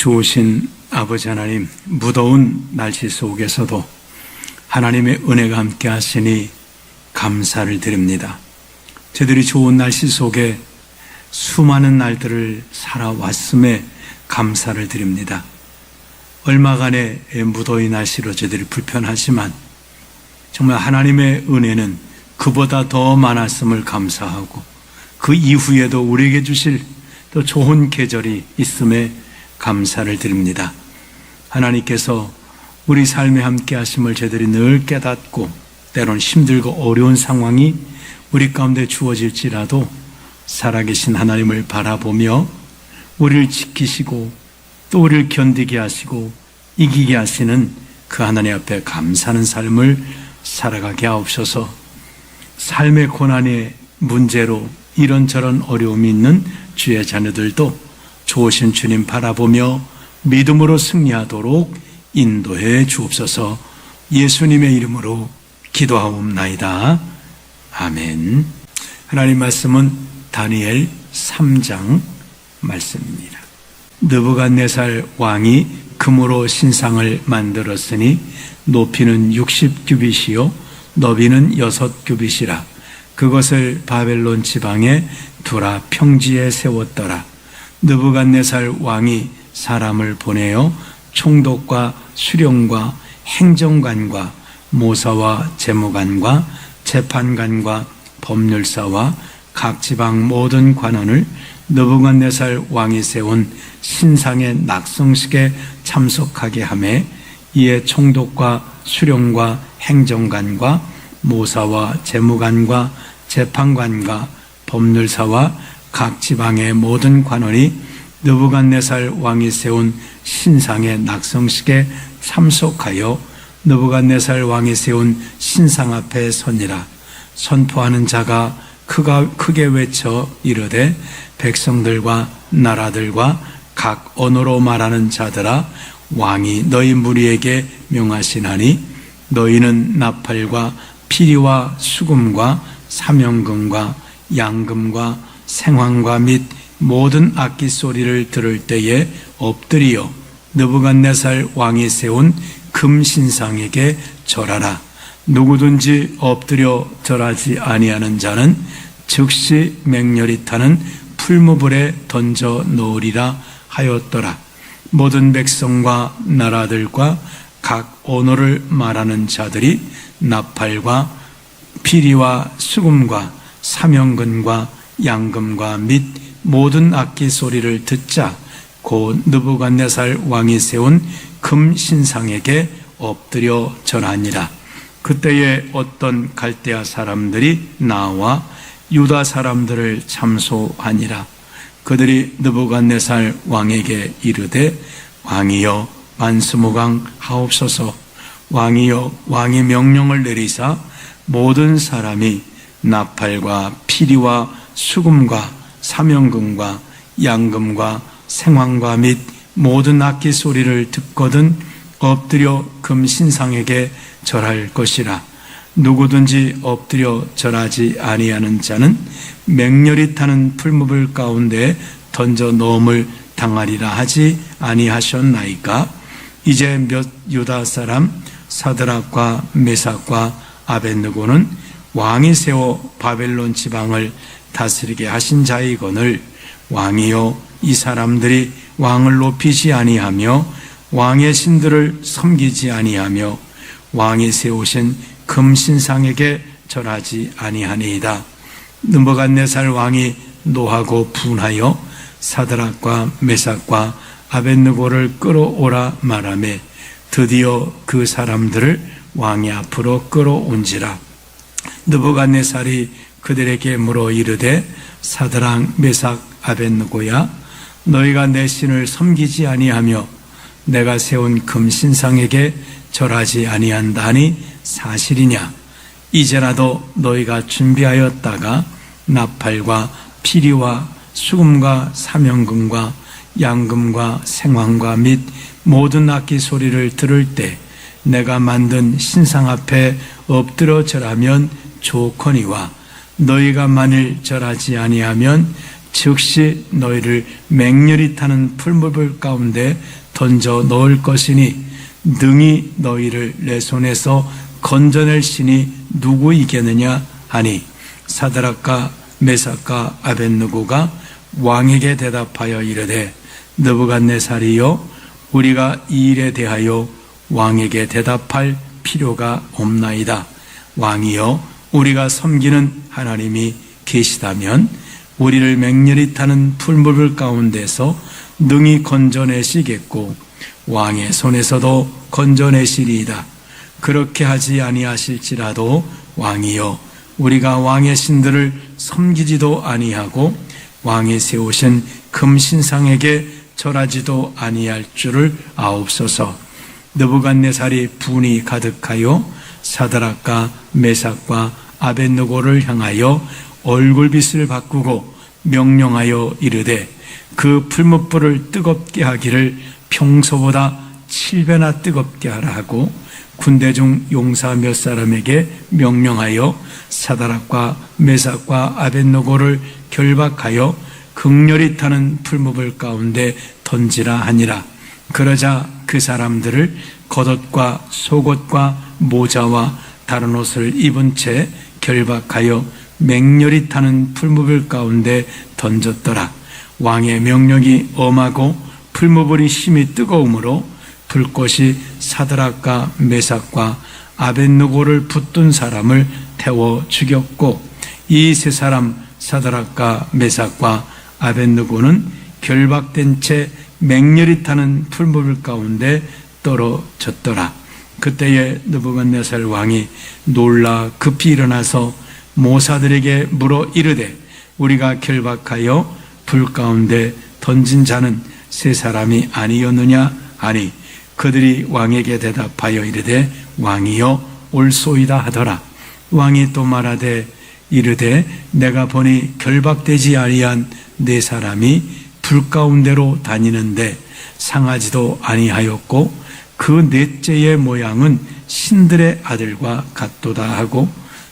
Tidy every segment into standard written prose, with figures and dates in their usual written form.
좋으신 아버지 하나님, 무더운 날씨 속에서도 하나님의 은혜가 함께 하시니 감사를 드립니다. 저희들이 좋은 날씨 속에 수많은 날들을 살아왔음에 감사를 드립니다. 얼마간의 무더위 날씨로 저희들이 불편하지만 정말 하나님의 은혜는 그보다 더 많았음을 감사하고 그 이후에도 우리에게 주실 또 좋은 계절이 있음에 감사를 드립니다. 하나님께서 우리 삶에 함께 하심을 저희들이 늘 깨닫고 때론 힘들고 어려운 상황이 우리 가운데 주어질지라도 살아계신 하나님을 바라보며 우리를 지키시고 또 우리를 견디게 하시고 이기게 하시는 그 하나님 앞에 감사하는 삶을 살아가게 하옵소서. 삶의 고난의 문제로 이런저런 어려움이 있는 주의 자녀들도 좋으신 주님 바라보며 믿음으로 승리하도록 인도해 주옵소서. 예수님의 이름으로 기도하옵나이다. 아멘. 하나님 말씀은 다니엘 3장 말씀입니다. 느부갓네살 왕이 금으로 신상을 만들었으니 높이는 60규빗이요 너비는 6규빗이라. 그것을 바벨론 지방에 두라 평지에 세웠더라. 느부갓네살 왕이 사람을 보내어 총독과 수령과 행정관과 모사와 재무관과 재판관과 법률사와 각 지방 모든 관원을 느부갓네살 왕이 세운 신상의 낙성식에 참석하게 하매 이에 총독과 수령과 행정관과 모사와 재무관과 재판관과 법률사와 각 지방의 모든 관원이 느부갓네살 왕이 세운 신상의 낙성식에 참석하여 느부갓네살 왕이 세운 신상 앞에 서니라. 선포하는 자가 크게 외쳐 이르되 백성들과 나라들과 각 언어로 말하는 자들아 왕이 너희 무리에게 명하시나니 너희는 나팔과 피리와 수금과 사명금과 양금과 생황과 및 모든 악기 소리를 들을 때에 엎드리어 느부갓네살 왕이 세운 금신상에게 절하라. 누구든지 엎드려 절하지 아니하는 자는 즉시 맹렬히 타는 풀무불에 던져 놓으리라 하였더라. 모든 백성과 나라들과 각 언어를 말하는 자들이 나팔과 피리와 수금과 사명금과 양금과 및 모든 악기 소리를 듣자 곧 느부갓네살 왕이 세운 금신상에게 엎드려 절하니라. 그때에 어떤 갈대아 사람들이 나와 유다 사람들을 참소하니라. 그들이 느부갓네살 왕에게 이르되 왕이여 만수무강 하옵소서. 왕이여 왕이 명령을 내리사 모든 사람이 나팔과 피리와 수금과 사명금과 양금과 생황과 및 모든 악기 소리를 듣거든 엎드려 금신상에게 절할 것이라. 누구든지 엎드려 절하지 아니하는 자는 맹렬히 타는 풀무불 가운데 던져 넣음을 당하리라 하지 아니하셨나이까. 이제 몇 유다 사람 사드락과 메삭과 아벳느고는 왕이 세워 바벨론 지방을 다스리게 하신 자이거늘 왕이여 이 사람들이 왕을 높이지 아니하며 왕의 신들을 섬기지 아니하며 왕이 세우신 금신상에게 절하지 아니하니이다. 느부갓네살 왕이 노하고 분하여 사드락과 메삭과 아벳느고를 끌어오라 말하매 드디어 그 사람들을 왕의 앞으로 끌어온지라. 느부갓네살이 그들에게 물어 이르되 사드락 메삭 아벳느고야 너희가 내 신을 섬기지 아니하며 내가 세운 금신상에게 절하지 아니한다니 사실이냐. 이제라도 너희가 준비하였다가 나팔과 피리와 수금과 사명금과 양금과 생황과 및 모든 악기 소리를 들을 때 내가 만든 신상 앞에 엎드려 절하면 좋거니와 너희가 만일 절하지 아니하면 즉시 너희를 맹렬히 타는 풀무불 가운데 던져 넣을 것이니 능히 너희를 내 손에서 건져낼 신이 누구이겠느냐 하니 사드락과 메삭과 아벳느고가 왕에게 대답하여 이르되 느부갓네살이여 우리가 이 일에 대하여 왕에게 대답할 필요가 없나이다. 왕이여 우리가 섬기는 하나님이 계시다면 우리를 맹렬히 타는 풀무불 가운데서 능히 건져내시겠고 왕의 손에서도 건져내시리이다. 그렇게 하지 아니하실지라도 왕이여 우리가 왕의 신들을 섬기지도 아니하고 왕이 세우신 금신상에게 절하지도 아니할 줄을 아옵소서. 느부갓네살이 분이 가득하여 사드락과 메삭과 아벳느고를 향하여 얼굴빛을 바꾸고 명령하여 이르되 그 풀무불을 뜨겁게 하기를 평소보다 7배나 뜨겁게 하라 하고 군대 중 용사 몇 사람에게 명령하여 사드락과 메삭과 아벳느고를 결박하여 극렬히 타는 풀무불 가운데 던지라 하니라. 그러자 그 사람들을 겉옷과 속옷과 모자와 다른 옷을 입은 채 결박하여 맹렬히 타는 풀무불 가운데 던졌더라. 왕의 명령이 엄하고 풀무불이 심히 뜨거우므로 불꽃이 사드락과 메삭과 아벳느고를 붙든 사람을 태워 죽였고 이 세 사람 사드락과 메삭과 아벳느고는 결박된 채 맹렬히 타는 풀무불 가운데 떨어졌더라. 그때에 느부갓네살 왕이 놀라 급히 일어나서 모사들에게 물어 이르되 우리가 결박하여 불 가운데 던진 자는 세 사람이 아니었느냐 하니 그들이 왕에게 대답하여 이르되 왕이여 옳소이다 하더라. 왕이 또 말하되 이르되 내가 보니 결박되지 아니한 네 사람이 불 가운데로 다니는데 상하지도 아니하였고 그 넷째의 모양은 신들의 아들과 같도다 하고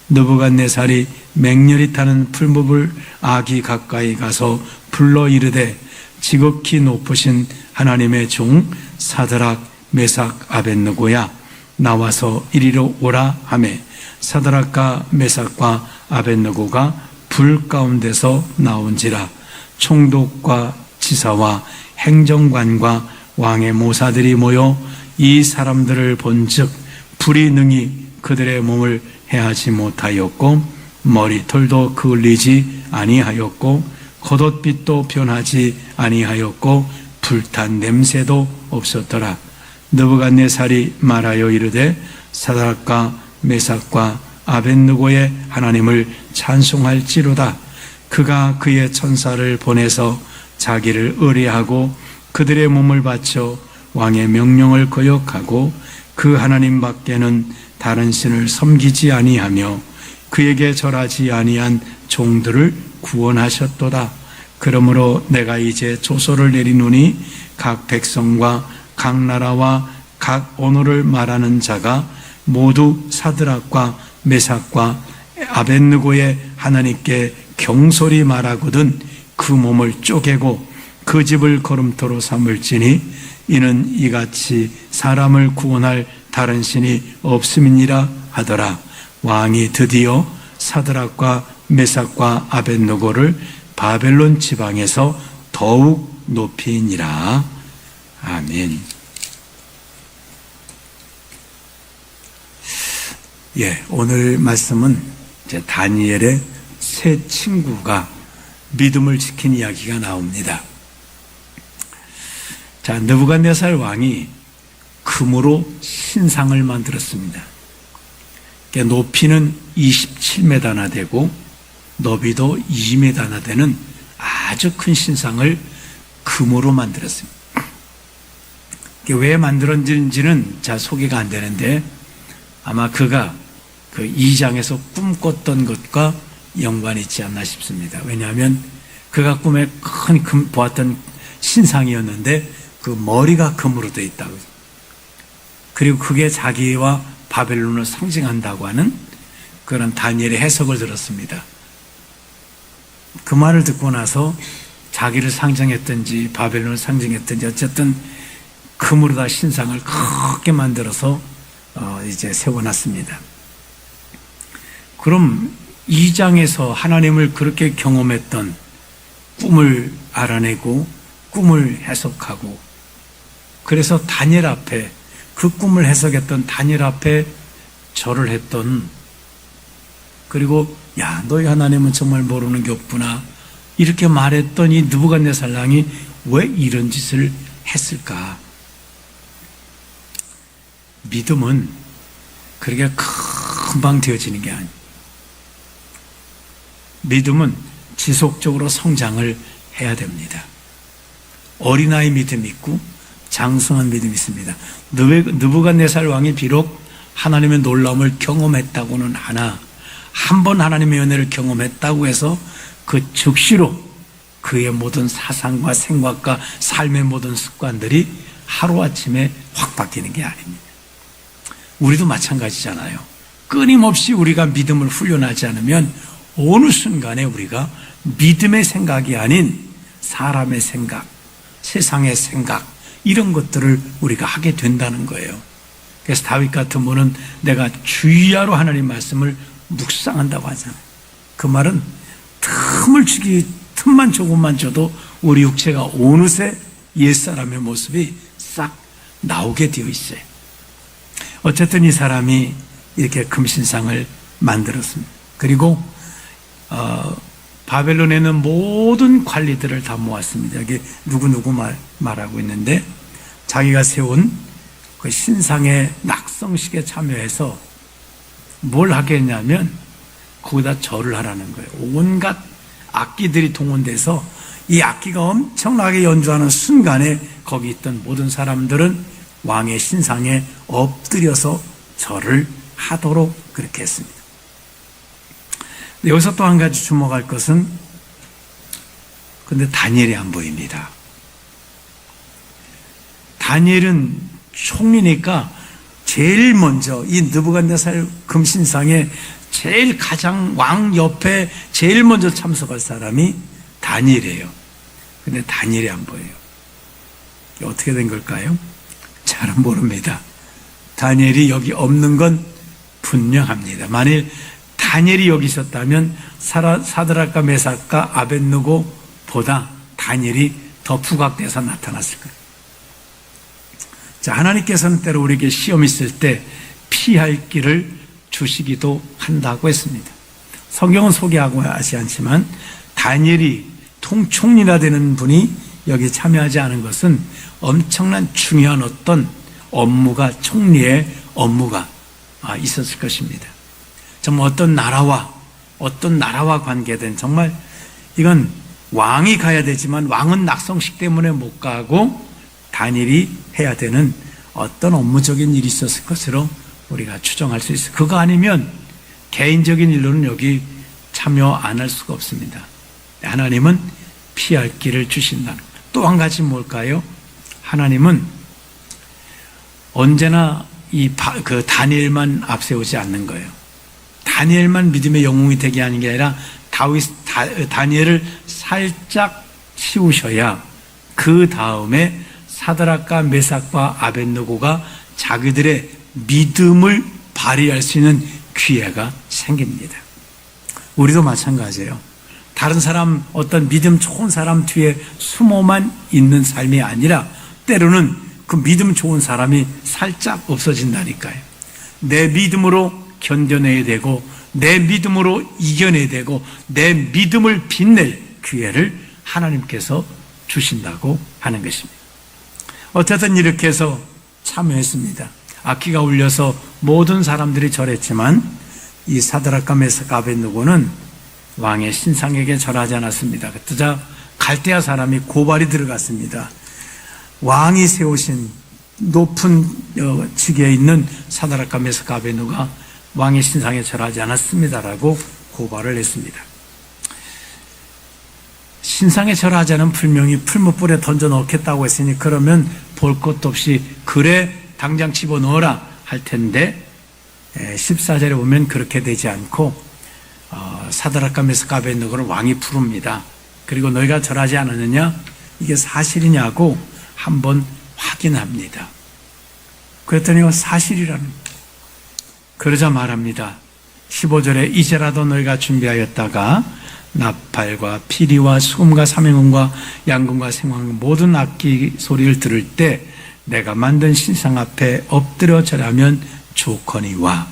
느부갓네살이 맹렬히 타는 풀무불 아기 가까이 가서 불러 이르되 지극히 높으신 하나님의 종 사드락 메삭 아벳느고야 나와서 이리로 오라 하매 사드락과 메삭과 아벳느고가 불 가운데서 나온지라. 총독과 지사와 행정관과 왕의 모사들이 모여 이 사람들을 본즉 불이 능히 그들의 몸을 해하지 못하였고 머리털도 그을리지 아니하였고 겉옷빛도 변하지 아니하였고 불탄 냄새도 없었더라. 느부갓네살이 말하여 이르되 사드락과 메삭과 아벳느고의 하나님을 찬송할지로다. 그가 그의 천사를 보내서 자기를 의뢰하고 그들의 몸을 바쳐 왕의 명령을 거역하고 그 하나님 밖에는 다른 신을 섬기지 아니하며 그에게 절하지 아니한 종들을 구원하셨도다. 그러므로 내가 이제 조서를 내리노니 각 백성과 각 나라와 각 언어를 말하는 자가 모두 사드락과 메삭과 아벳느고의 하나님께 경솔히 말하거든 그 몸을 쪼개고 그 집을 거름토로 삼을지니 이는 이같이 사람을 구원할 다른 신이 없음이니라 하더라. 왕이 드디어 사드락과 메삭과 아벳느고를 바벨론 지방에서 더욱 높이니라. 아멘. 오늘 말씀은 이제 다니엘의 세 친구가 믿음을 지킨 이야기가 나옵니다. 자, 느부갓네살 왕이 금으로 신상을 만들었습니다. 높이는 27m나 되고 너비도 2m나 되는 아주 큰 신상을 금으로 만들었습니다. 왜 만들었는지는 잘 소개가 안 되는데 아마 그가 그 2장에서 꿈꿨던 것과 연관이 있지 않나 싶습니다. 왜냐하면 그가 꿈에 큰 금 보았던 신상이었는데 그 머리가 금으로 되어 있다고. 그리고 그게 자기와 바벨론을 상징한다고 하는 그런 다니엘의 해석을 들었습니다. 그 말을 듣고 나서 자기를 상징했든지 바벨론을 상징했든지 어쨌든 금으로 다 신상을 크게 만들어서 이제 세워놨습니다. 그럼 2장에서 하나님을 그렇게 경험했던 꿈을 알아내고 꿈을 해석하고 그래서 다니엘 앞에 그 꿈을 해석했던 다니엘 앞에 절을 했던 그리고 야 너희 하나님은 정말 모르는 게 없구나 이렇게 말했던 이 느부갓네살 왕이 왜 이런 짓을 했을까? 믿음은 그렇게 금방 되어지는 게 아니에요. 믿음은 지속적으로 성장을 해야 됩니다. 어린아이 믿음이 있고 장성한 믿음이 있습니다. 느부갓네살 왕이 비록 하나님의 놀라움을 경험했다고는 하나 한 번 하나님의 은혜를 경험했다고 해서 그 즉시로 그의 모든 사상과 생각과 삶의 모든 습관들이 하루아침에 확 바뀌는 게 아닙니다. 우리도 마찬가지잖아요. 끊임없이 우리가 믿음을 훈련하지 않으면 어느 순간에 우리가 믿음의 생각이 아닌 사람의 생각, 세상의 생각 이런 것들을 우리가 하게 된다는 거예요. 그래서 다윗 같은 분은 내가 주야로 하나님 말씀을 묵상한다고 하잖아요. 그 말은 틈만 조금만 줘도 우리 육체가 어느새 옛사람의 모습이 싹 나오게 되어 있어요. 어쨌든 이 사람이 이렇게 금신상을 만들었습니다. 그리고 바벨론에는 모든 관리들을 다 모았습니다. 여기 누구누구 말하고 있는데 자기가 세운 그 신상의 낙성식에 참여해서 뭘 하겠냐면 거기다 절을 하라는 거예요. 온갖 악기들이 동원돼서 이 악기가 엄청나게 연주하는 순간에 거기 있던 모든 사람들은 왕의 신상에 엎드려서 절을 하도록 그렇게 했습니다. 여기서 또 한 가지 주목할 것은 근데 다니엘이 안 보입니다. 다니엘은 총리니까 제일 먼저 이 느부갓네살 금신상에 제일 가장 왕 옆에 제일 먼저 참석할 사람이 다니엘이에요. 근데 다니엘이 안 보여요. 어떻게 된 걸까요? 잘은 모릅니다. 다니엘이 여기 없는 건 분명합니다. 만일 다니엘이 여기 있었다면 사드락과 메삭과 아벳느고보다 다니엘이 더 부각돼서 나타났을 거예요. 자, 하나님께서는 때로 우리에게 시험 있을 때 피할 길을 주시기도 한다고 했습니다. 성경은 소개하고 하지 않지만 다니엘이 총리나 되는 분이 여기 참여하지 않은 것은 엄청난 중요한 어떤 업무가 총리의 업무가 있었을 것입니다. 정말 어떤 나라와 관계된 정말 이건 왕이 가야 되지만 왕은 낙성식 때문에 못 가고 다니엘이 해야 되는 어떤 업무적인 일이 있었을 것으로 우리가 추정할 수 있어요. 그거 아니면 개인적인 일로는 여기 참여 안 할 수가 없습니다. 하나님은 피할 길을 주신다는 것. 또 한 가지 뭘까요? 하나님은 언제나 그 다니엘만 앞세우지 않는 거예요. 다니엘만 믿음의 영웅이 되게 하는 게 아니라 다니엘을 살짝 치우셔야 그 다음에 사드락과 메삭과 아벳느고가 자기들의 믿음을 발휘할 수 있는 기회가 생깁니다. 우리도 마찬가지예요. 다른 사람 어떤 믿음 좋은 사람 뒤에 숨어만 있는 삶이 아니라 때로는 그 믿음 좋은 사람이 살짝 없어진다니까요. 내 믿음으로 견뎌내야 되고 내 믿음으로 이겨내야 되고 내 믿음을 빛낼 기회를 하나님께서 주신다고 하는 것입니다. 어쨌든 이렇게 해서 참여했습니다. 악기가 울려서 모든 사람들이 절했지만 이 사드락과 메삭과 아벳느고는 왕의 신상에게 절하지 않았습니다. 그러자 갈대아 사람이 고발이 들어갔습니다. 왕이 세우신 높은 직에 있는 사드락과 메삭과 아벳느고가 왕의 신상에 절하지 않았습니다라고 고발을 했습니다. 신상에 절하지 않은 불명이 풀무불에 던져 넣겠다고 했으니 그러면 볼 것도 없이 그래 당장 집어넣어라 할 텐데 14절에 보면 그렇게 되지 않고 사드락과 메삭과 아벳느고를 왕이 부릅니다. 그리고 너희가 절하지 않았느냐? 이게 사실이냐고 한번 확인합니다. 그랬더니 사실이라는 거예요. 그러자 말합니다. 15절에 이제라도 너희가 준비하였다가 나팔과 피리와 수금과 사명금과 양금과 생황금 모든 악기 소리를 들을 때 내가 만든 신상 앞에 엎드려 절하면 좋거니와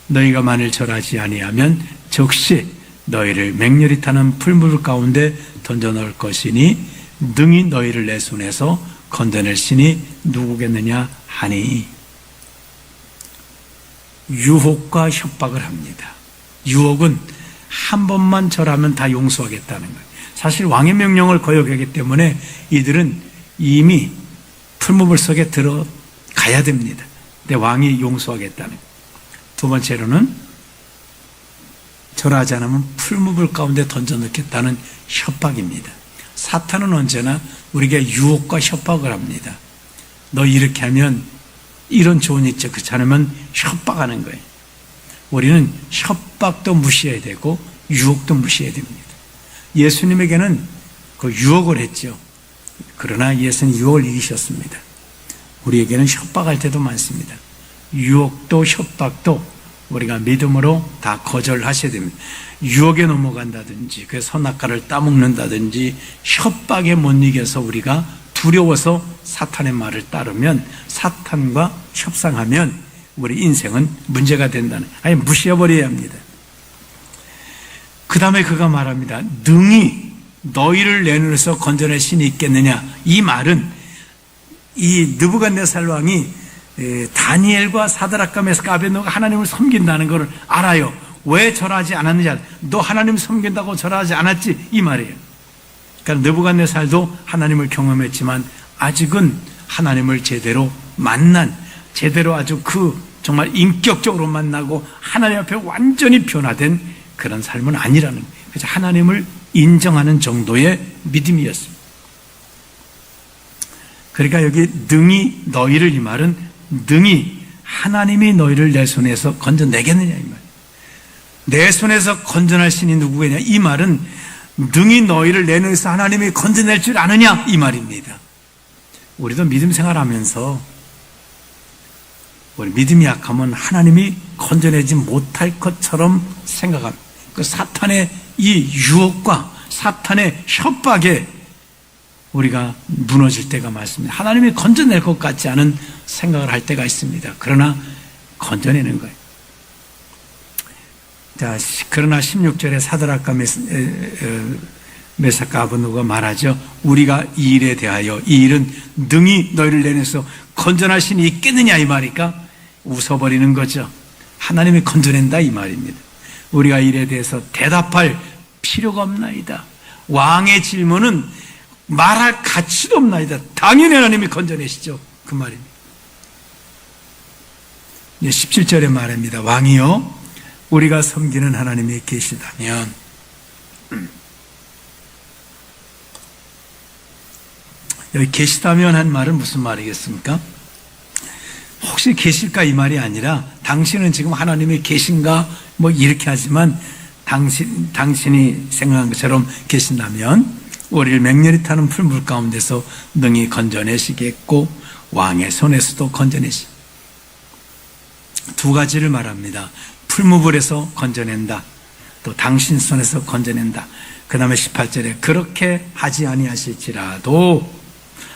너희가 만일 절하지 아니하면 즉시 너희를 맹렬히 타는 풀물 가운데 던져 넣을 것이니 능히 너희를 내 손에서 건져낼 신이 누구겠느냐 하니 유혹과 협박을 합니다. 유혹은 한 번만 절하면 다 용서하겠다는 거예요. 사실 왕의 명령을 거역하기 때문에 이들은 이미 풀무불 속에 들어가야 됩니다. 근데 왕이 용서하겠다는 거예요. 두 번째로는 절하지 않으면 풀무불 가운데 던져 넣겠다는 협박입니다. 사탄은 언제나 우리에게 유혹과 협박을 합니다. 너 이렇게 하면 이런 좋은 일이 그렇지 않으면 협박하는 거예요. 우리는 협박도 무시해야 되고 유혹도 무시해야 됩니다. 예수님에게는 그 유혹을 했죠. 그러나 예수는 유혹을 이기셨습니다. 우리에게는 협박할 때도 많습니다. 유혹도 협박도 우리가 믿음으로 다 거절하셔야 됩니다. 유혹에 넘어간다든지 그 선악과를 따먹는다든지 협박에 못 이겨서 우리가 두려워서 사탄의 말을 따르면 사탄과 협상하면 우리 인생은 문제가 된다는, 아니 무시해버려야 합니다. 그 다음에 그가 말합니다. 능히 너희를 내 눈에서 건져낼 신이 있겠느냐. 이 말은 이 느부갓네살 왕이 다니엘과 사드락과 메삭과 아벳느고가 하나님을 섬긴다는 것을 알아요. 왜 절하지 않았느냐. 너 하나님 섬긴다고 절하지 않았지, 이 말이에요. 그러니까 느부갓네살도 하나님을 경험했지만 아직은 하나님을 제대로 만난, 제대로 아주 정말 인격적으로 만나고 하나님 앞에 완전히 변화된 그런 삶은 아니라는 거예요. 그래서 하나님을 인정하는 정도의 믿음이었습니다. 그러니까 여기 능히 너희를, 이 말은 능히 하나님이 너희를 내 손에서 건져내겠느냐, 이 말. 내 손에서 건져낼 신이 누구겠냐, 이 말은 능히 너희를 내 눈에서 하나님이 건져낼 줄 아느냐, 이 말입니다. 우리도 믿음 생활하면서 우리 믿음이 약하면 하나님이 건져내지 못할 것처럼 생각합니다. 그 사탄의 이 유혹과 사탄의 협박에 우리가 무너질 때가 많습니다. 하나님이 건져낼 것 같지 않은 생각을 할 때가 있습니다. 그러나 건져내는 거예요. 자, 그러나 16절에 사드락과 메삭과 아벳느고가 말하죠. 우리가 이 일에 대하여, 이 일은 능히 너희를 내내서 건져낼 신이 있겠느냐, 이 말이니까 웃어버리는 거죠. 하나님이 건져낸다, 이 말입니다. 우리가 이 일에 대해서 대답할 필요가 없나이다. 왕의 질문은 말할 가치도 없나이다. 당연히 하나님이 건져내시죠, 그 말입니다. 17절에 말합니다. 왕이요, 우리가 섬기는 하나님이 계시다면, 여기 계시다면 한 말은 무슨 말이겠습니까? 혹시 계실까, 이 말이 아니라 당신은 지금 하나님이 계신가 뭐 이렇게 하지만 당신이 생각한 것처럼 계신다면 우리를 맹렬히 타는 풀물 가운데서 능히 건져내시겠고 왕의 손에서도 건져내시. 두 가지를 말합니다. 풀무불에서 건져낸다, 또 당신 손에서 건져낸다. 그 다음에 18절에 그렇게 하지 아니하실지라도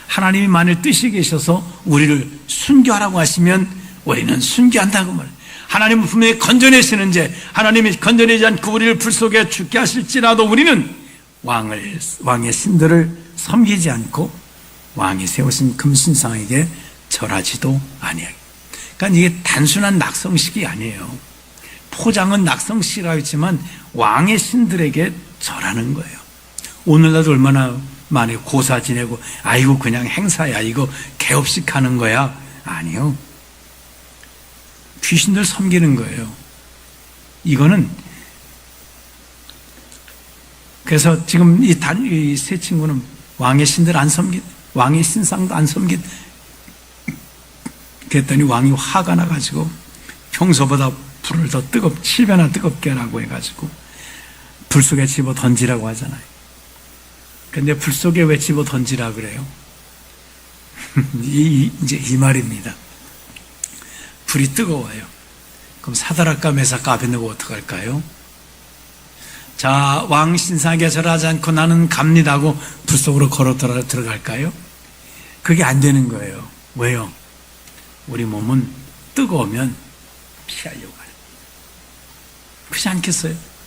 하나님이 만일 뜻이 계셔서 우리를 순교하라고 하시면 우리는 순교한다고 말해요. 하나님은 분명히 건져내시는지, 하나님이 건져내지 않고 우리를 불 속에 죽게 하실지라도 우리는 왕의 신들을 섬기지 않고 왕이 세우신 금신상에게 절하지도 아니하게. 그러니까 이게 단순한 낙성식이 아니에요. 포장은 낙성식이라고 했지만 왕의 신들에게 절하는 거예요. 오늘날도 얼마나 많이 고사 지내고 아이고 그냥 행사야, 이거 개업식 하는 거야. 아니요. 귀신들 섬기는 거예요. 이거는 그래서 지금 이 세 친구는 왕의 신들 안 섬긴, 왕의 신상도 안 섬긴. 그랬더니 왕이 화가 나가지고 평소보다 불을 더 7배나 뜨겁게 하라고 해가지고 불 속에 집어 던지라고 하잖아요. 근데 불 속에 왜 집어 던지라 그래요? 이제 이 말입니다. 불이 뜨거워요. 그럼 사드락과 메삭과 아벳느고 어떡할까요? 자, 왕 신상에게 절하지 않고 나는 갑니다 하고 불 속으로 걸어 들어갈까요? 그게 안 되는 거예요. 왜요? 우리 몸은 뜨거우면 피하려고 하는 거예요. 그렇지 않겠어요?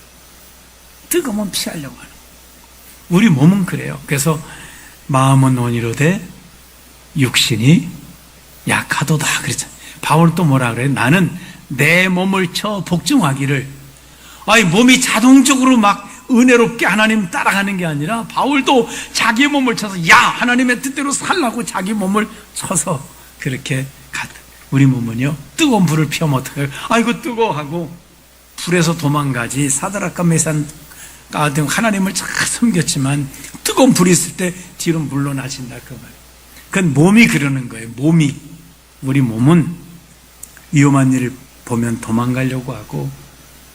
뜨거우면 피하려고 하는 거예요. 우리 몸은 그래요. 그래서 마음은 원이로되 육신이 약하도다 그랬잖아요. 바울 또 뭐라 그래요? 나는 내 몸을 쳐 복종하기를. 아니, 몸이 자동적으로 막 은혜롭게 하나님 따라가는 게 아니라 바울도 자기 몸을 쳐서 야 하나님의 뜻대로 살라고 자기 몸을 쳐서 그렇게 갔다. 우리 몸은요, 뜨거운 불을 피우면 어떡해요? 아이고 뜨거워하고 불에서 도망가지. 사드락과 메삭과 등 하나님을 잘 섬겼지만 뜨거운 불이 있을 때 뒤로 물러나신다 그 말이에요. 그건 몸이 그러는 거예요. 몸이. 우리 몸은 위험한 일을 보면 도망가려고 하고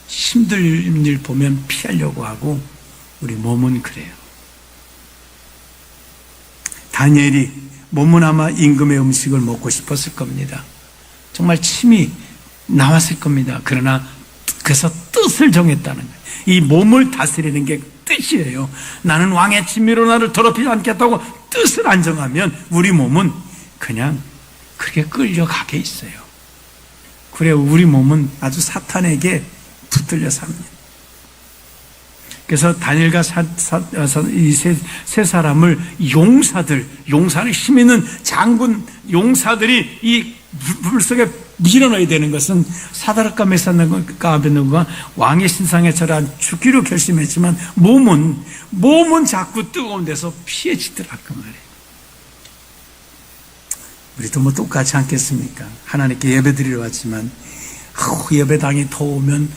힘든 일 보면 피하려고 하고 우리 몸은 그래요. 다니엘이 몸은 아마 임금의 음식을 먹고 싶었을 겁니다. 정말 침이 나왔을 겁니다. 그러나 그래서 뜻을 정했다는 거예요. 이 몸을 다스리는 게 뜻이에요. 나는 왕의 진미로 나를 더럽히지 않겠다고 뜻을 안 정하면 우리 몸은 그냥 그렇게 끌려가게 있어요. 그래요. 우리 몸은 아주 사탄에게 붙들려 삽니다. 그래서 다니엘과 이 세 사람을 용사를 힘 있는 장군 용사들이 이 불 속에 밀어넣어야 되는 것은 사드락과 메삭과 아벳느고가 왕의 신상에 절하 죽기로 결심했지만 몸은 자꾸 뜨거운 데서 피해지더라 그 말이에요. 우리도 뭐 똑같지 않겠습니까? 하나님께 예배드리러 왔지만 예배당이 더우면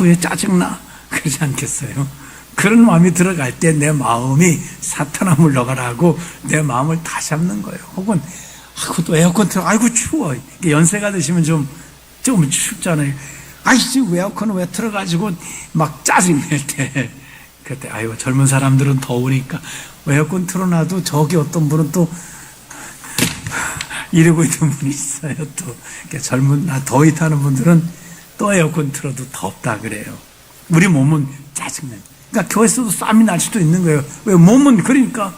왜 짜증나? 그러지 않겠어요? 그런 마음이 들어갈 때 내 마음이 사탄아 물러가라 하고 내 마음을 다시 잡는 거예요. 혹은 또 에어컨 틀어 아이고 추워. 연세가 드시면 좀 춥잖아요. 아이씨 에어컨을 왜 틀어가지고 막 짜증낼 때 그때 아이고 젊은 사람들은 더우니까 에어컨 틀어놔도 저기 어떤 분은 또 이러고 있는 분이 있어요. 또 젊은 더위 타는 분들은 또 에어컨 틀어도 덥다 그래요. 우리 몸은 짜증나요. 그러니까 교회에서도 싸움이 날 수도 있는 거예요. 왜 몸은 그러니까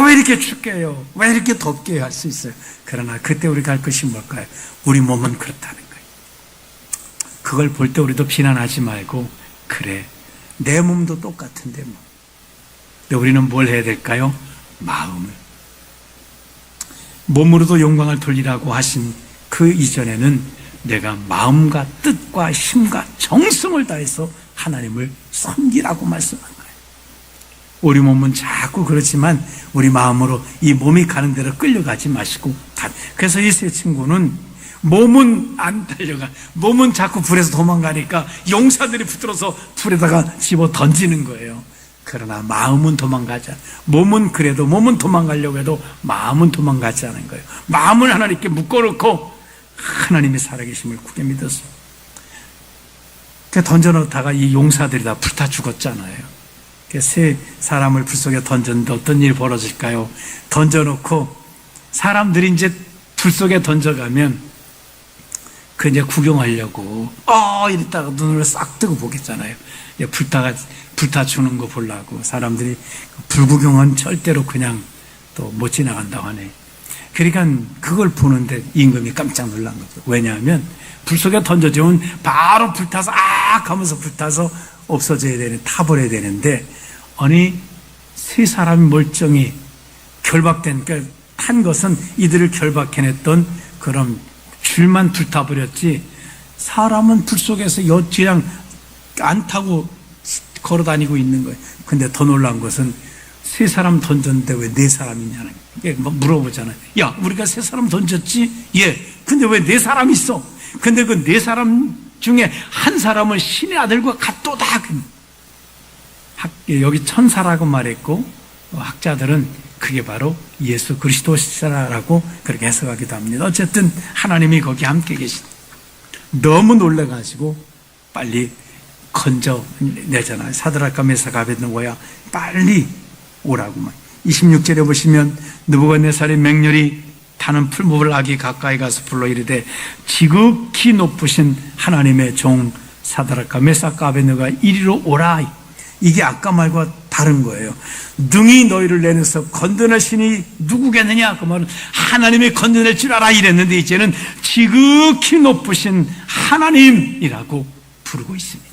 왜 이렇게 춥게 해요? 왜 이렇게 덥게 해요? 할 수 있어요. 그러나 그때 우리가 할 것이 뭘까요? 우리 몸은 그렇다는 거예요. 그걸 볼 때 우리도 비난하지 말고 그래 내 몸도 똑같은데 뭐. 근데 우리는 뭘 해야 될까요? 마음을. 몸으로도 영광을 돌리라고 하신 그 이전에는 내가 마음과 뜻과 힘과 정성을 다해서 하나님을 섬기라고 말씀한 거예요. 우리 몸은 자꾸 그렇지만 우리 마음으로 이 몸이 가는 대로 끌려가지 마시고 그래서 이 세 친구는 몸은 안 달려가. 몸은 자꾸 불에서 도망가니까 용사들이 붙들어서 불에다가 집어 던지는 거예요. 그러나 마음은 도망가지 않아요. 몸은 그래도 몸은 도망가려고 해도 마음은 도망가지 않은 거예요. 마음을 하나님께 묶어놓고 하나님의 살아계심을 굳게 믿었어요. 던져놓다가 이 용사들이 다 불타 죽었잖아요. 세 사람을 불 속에 던졌는데 어떤 일이 벌어질까요? 던져놓고 사람들이 이제 불 속에 던져가면 그 이제 구경하려고 이랬다가 눈을 싹 뜨고 보겠잖아요. 불타 죽는 거 보려고 사람들이 불구경은 절대로 그냥 또 못 지나간다고 하네. 그러니까 그걸 보는데 임금이 깜짝 놀란 거죠. 왜냐하면 불 속에 던져주면 바로 불타서 하면서 불타서 없어져야 되는, 타버려야 되는데, 아니, 세 사람이 멀쩡히 결박된, 그러니까 탄 것은 이들을 결박해냈던 그런 줄만 불타버렸지, 사람은 불 속에서 그냥 안 타고 걸어 다니고 있는 거예요. 근데 더 놀란 것은 세 사람 던졌는데 왜 네 사람이냐는 게 물어보잖아요. 야, 우리가 세 사람 던졌지? 예. 근데 왜 네 사람 있어? 근데 그 네 사람 중에 한 사람은 신의 아들과 같도다. 여기 천사라고 말했고 학자들은 그게 바로 예수 그리스도시라고 그렇게 해석하기도 합니다. 어쨌든 하나님이 거기 함께 계신. 너무 놀라가지고 빨리 건져내잖아요. 사드락과 메삭 아벳느고야 빨리 오라고만. 26절에 보시면 느부갓네살이 맹렬히 타는 풀무불 악이 가까이 가서 불러 이르되 지극히 높으신 하나님의 종 사드락과 메삭과 아벳느고가 이리로 오라. 이게 아까 말과 다른 거예요. 능히 너희를 내내서 건져내시니 누구겠느냐? 그 말은 하나님이 건져낼 줄 알아 이랬는데 이제는 지극히 높으신 하나님이라고 부르고 있습니다.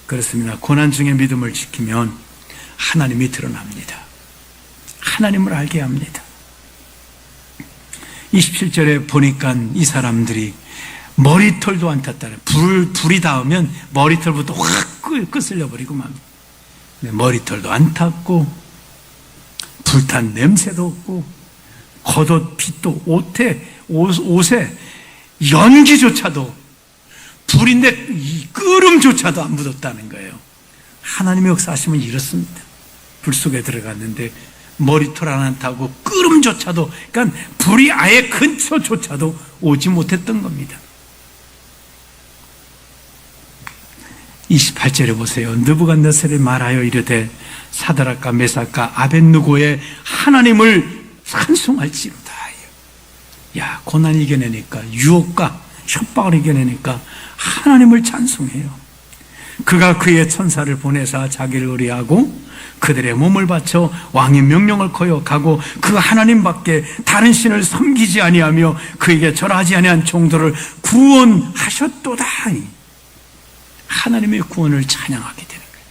그렇습니다. 고난 중에 믿음을 지키면 하나님이 드러납니다. 하나님을 알게 합니다. 27절에 보니까 이 사람들이 머리털도 안 탔다네. 불이 닿으면 머리털부터 확 끄슬려 버리고 막 머리털도 안 탔고 불탄 냄새도 없고 겉옷 핏도 옷에 연기조차도 불인데 끓음조차도 안 묻었다는 거예요. 하나님의 역사하시면 이렇습니다. 불 속에 들어갔는데 머리털 하나 타고 끓음조차도, 그러니까 불이 아예 근처조차도 오지 못했던 겁니다. 28절에 보세요. 느부갓네살이 말하여 이르되 사드락과 메삭과 아벳느고의 하나님을 찬송할지로다. 야, 고난이 이겨내니까, 유혹과 협박을 이겨내니까 하나님을 찬송해요. 그가 그의 천사를 보내사 자기를 의뢰하고 그들의 몸을 바쳐 왕의 명령을 거역하고 그 하나님 밖에 다른 신을 섬기지 아니하며 그에게 절하지 아니한 종들을 구원하셨도다. 하나님의 구원을 찬양하게 되는 거예요.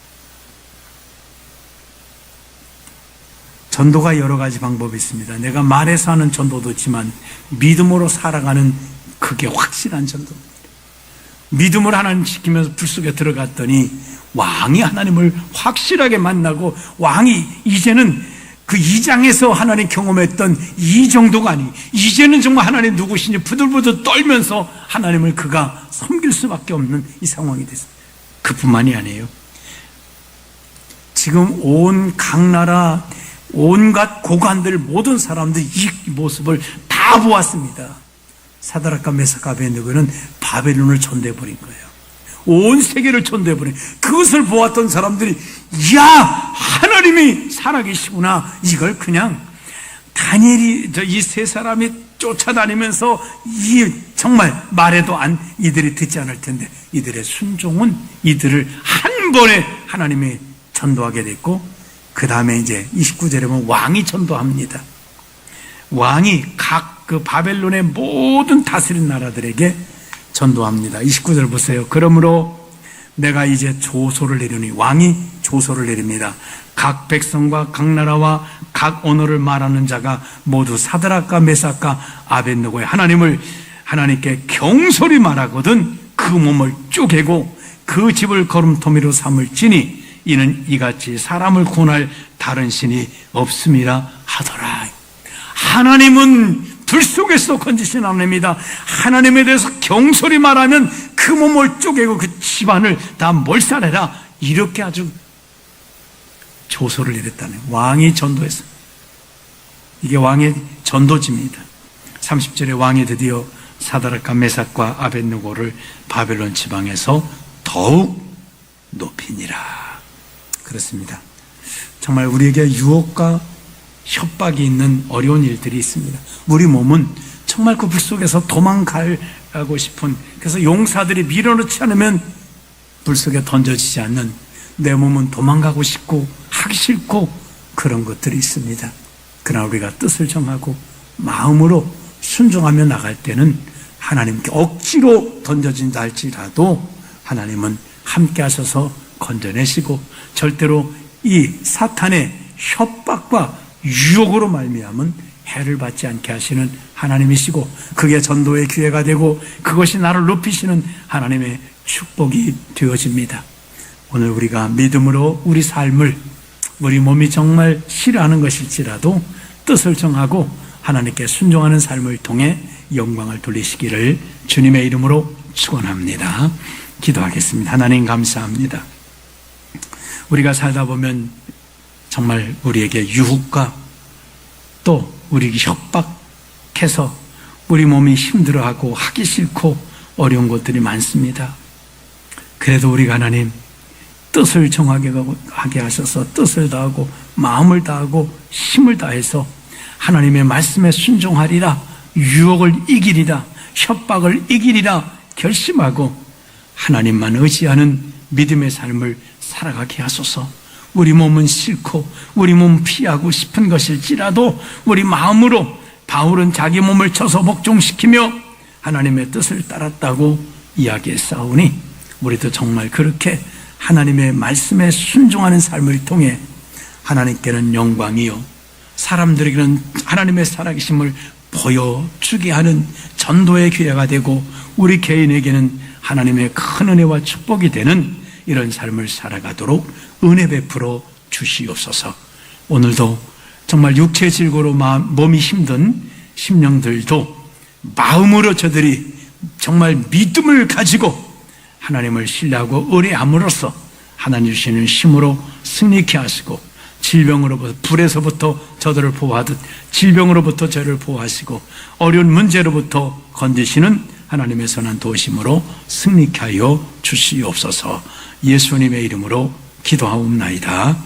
전도가 여러 가지 방법이 있습니다. 내가 말해서 하는 전도도 있지만 믿음으로 살아가는 그게 확실한 전도입니다. 믿음을 하나님 지키면서 불 속에 들어갔더니 왕이 하나님을 확실하게 만나고 왕이 이제는 그 2장에서 하나님 경험했던 이 정도가 아니, 이제는 정말 하나님 누구시니 부들부들 떨면서 하나님을 그가 섬길 수밖에 없는 이 상황이 됐습니다. 그뿐만이 아니에요. 지금 온 각 나라 온갖 고관들 모든 사람들이 이 모습을 다 보았습니다. 사드락과 메삭과 아벳느고는 바벨론을 전대해버린 거예요. 온 세계를 전대해버린, 그것을 보았던 사람들이 야, 하나님이 살아계시구나. 이걸 그냥 다니엘이 이 세 사람이 쫓아다니면서 정말 말해도 이들이 듣지 않을 텐데 이들의 순종은 이들을 한 번에 하나님이 전도하게 됐고, 그 다음에 이제 29절에 보면 왕이 전도합니다. 왕이 각 그 바벨론의 모든 다스린 나라들에게 전도합니다. 29절 보세요. 그러므로 내가 이제 조소를 내리니, 왕이 조소를 내립니다. 각 백성과 각 나라와 각 언어를 말하는 자가 모두 사드락과 메삭과 아벳느고의 하나님을 하나님께 경솔히 말하거든 그 몸을 쪼개고 그 집을 거름토미로 삼을지니 이는 이같이 사람을 구원할 다른 신이 없음이라 하더라. 하나님은 불 속에서 건지신 하나님입니다. 하나님에 대해서 경솔히 말하면 그 몸을 쪼개고 그 집안을 다 몰살해라. 이렇게 아주 조소를 내렸다는, 왕이 전도했어요. 이게 왕의 전도지입니다. 30절에 왕이 드디어 사드락과 메삭과 아벳느고를 바벨론 지방에서 더욱 높이니라. 그렇습니다. 정말 우리에게 유혹과 협박이 있는 어려운 일들이 있습니다. 우리 몸은 정말 그 불 속에서 도망가고 싶은, 그래서 용사들이 밀어넣지 않으면 불 속에 던져지지 않는, 내 몸은 도망가고 싶고 하기 싫고 그런 것들이 있습니다. 그러나 우리가 뜻을 정하고 마음으로 순종하며 나갈 때는 하나님께 억지로 던져진다 할지라도 하나님은 함께 하셔서 건져내시고 절대로 이 사탄의 협박과 유혹으로 말미암은 해를 받지 않게 하시는 하나님이시고, 그게 전도의 기회가 되고 그것이 나를 높이시는 하나님의 축복이 되어집니다. 오늘 우리가 믿음으로 우리 삶을, 우리 몸이 정말 싫어하는 것일지라도 뜻을 정하고 하나님께 순종하는 삶을 통해 영광을 돌리시기를 주님의 이름으로 축원합니다. 기도하겠습니다. 하나님 감사합니다. 우리가 살다 보면 정말 우리에게 유혹과 또 우리 협박해서 우리 몸이 힘들어하고 하기 싫고 어려운 것들이 많습니다. 그래도 우리가 하나님 뜻을 정하게 하게 하셔서 뜻을 다하고 마음을 다하고 힘을 다해서 하나님의 말씀에 순종하리라, 유혹을 이기리라, 협박을 이기리라 결심하고 하나님만 의지하는 믿음의 삶을 살아가게 하소서. 우리 몸은 싫고 우리 몸 피하고 싶은 것일지라도 우리 마음으로, 바울은 자기 몸을 쳐서 복종시키며 하나님의 뜻을 따랐다고 이야기했사오니 우리도 정말 그렇게 하나님의 말씀에 순종하는 삶을 통해 하나님께는 영광이요 사람들에게는 하나님의 살아계심을 보여주게 하는 전도의 기회가 되고 우리 개인에게는 하나님의 큰 은혜와 축복이 되는 이런 삶을 살아가도록 은혜 베풀어 주시옵소서. 오늘도 정말 육체 질고로 몸이 힘든 심령들도 마음으로 저들이 정말 믿음을 가지고 하나님을 신뢰하고 의뢰함으로써 하나님 주시는 힘으로 승리케 하시고 질병으로부터, 불에서부터 저들을 보호하듯 질병으로부터 저를 보호하시고 어려운 문제로부터 건지시는 하나님의 선한 도우심으로 승리케 하여 주시옵소서. 예수님의 이름으로 기도하옵나이다.